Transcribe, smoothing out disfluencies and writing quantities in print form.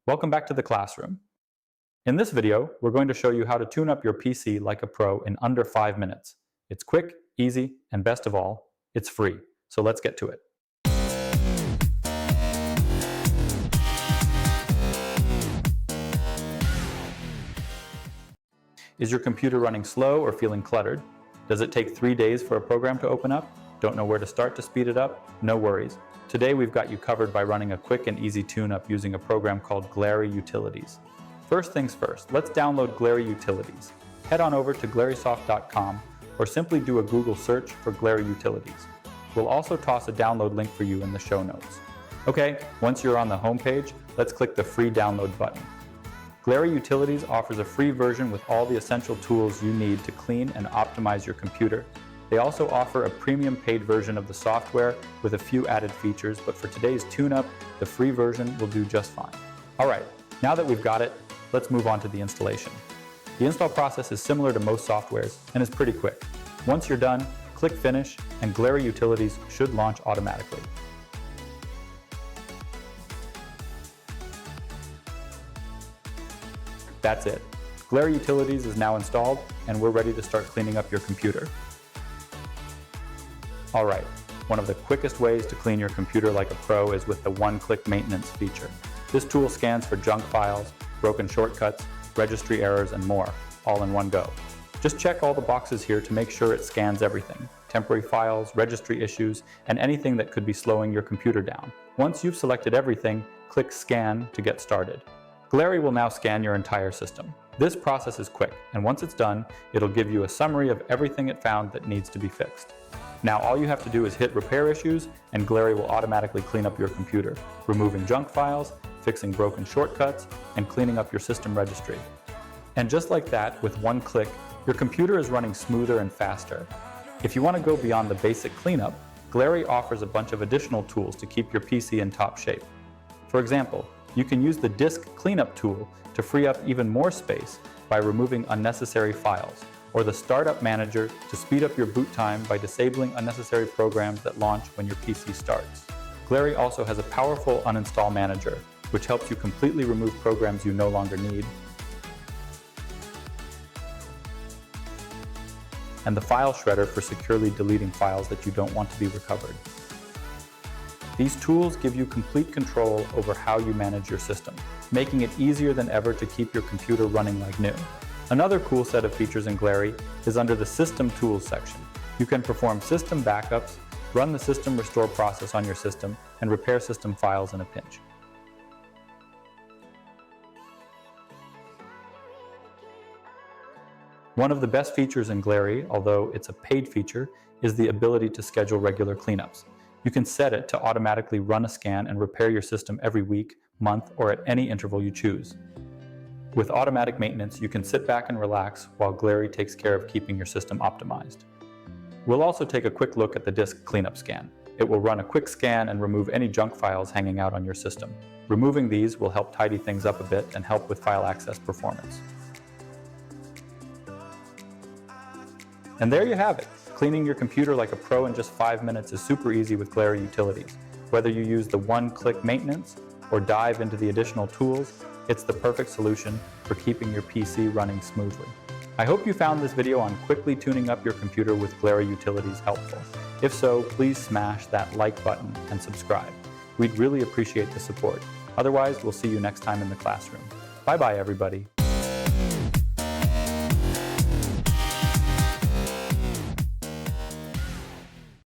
Welcome back to the classroom. In this video, we're going to show you how to tune up your PC like a pro in under 5 minutes. It's quick, easy, and best of all, it's free. So let's get to it. Is your computer running slow or feeling cluttered? Does it take 3 days for a program to open up? Don't know where to start to speed it up? No worries. Today we've got you covered by running a quick and easy tune-up using a program called Glary Utilities. First things first, let's download Glary Utilities. Head on over to glarysoft.com or simply do a Google search for Glary Utilities. We'll also toss a download link for you in the show notes. Okay, once you're on the home page, let's click the free download button. Glary Utilities offers a free version with all the essential tools you need to clean and optimize your computer. They also offer a premium paid version of the software with a few added features, but for today's tune-up, the free version will do just fine. All right, now that we've got it, let's move on to the installation. The install process is similar to most softwares and is pretty quick. Once you're done, click Finish and Glary Utilities should launch automatically. That's it. Glary Utilities is now installed and we're ready to start cleaning up your computer. Alright, one of the quickest ways to clean your computer like a pro is with the one-click maintenance feature. This tool scans for junk files, broken shortcuts, registry errors, and more, all in one go. Just check all the boxes here to make sure it scans everything: temporary files, registry issues, and anything that could be slowing your computer down. Once you've selected everything, click Scan to get started. Glary will now scan your entire system. This process is quick, and once it's done, it'll give you a summary of everything it found that needs to be fixed. Now all you have to do is hit Repair Issues, and Glary will automatically clean up your computer, removing junk files, fixing broken shortcuts, and cleaning up your system registry. And just like that, with one click, your computer is running smoother and faster. If you want to go beyond the basic cleanup, Glary offers a bunch of additional tools to keep your PC in top shape. For example, you can use the Disk Cleanup tool to free up even more space by removing unnecessary files, or the Startup Manager to speed up your boot time by disabling unnecessary programs that launch when your PC starts. Glary also has a powerful Uninstall Manager, which helps you completely remove programs you no longer need, and the File Shredder for securely deleting files that you don't want to be recovered. These tools give you complete control over how you manage your system, making it easier than ever to keep your computer running like new. Another cool set of features in Glary is under the System Tools section. You can perform system backups, run the system restore process on your system, and repair system files in a pinch. One of the best features in Glary, although it's a paid feature, is the ability to schedule regular cleanups. You can set it to automatically run a scan and repair your system every week, month, or at any interval you choose. With automatic maintenance, you can sit back and relax while Glary takes care of keeping your system optimized. We'll also take a quick look at the disk cleanup scan. It will run a quick scan and remove any junk files hanging out on your system. Removing these will help tidy things up a bit and help with file access performance. And there you have it. Cleaning your computer like a pro in just 5 minutes is super easy with Glary Utilities. Whether you use the one-click maintenance or dive into the additional tools, it's the perfect solution for keeping your PC running smoothly. I hope you found this video on quickly tuning up your computer with Glary Utilities helpful. If so, please smash that like button and subscribe. We'd really appreciate the support. Otherwise, we'll see you next time in the classroom. Bye-bye, everybody.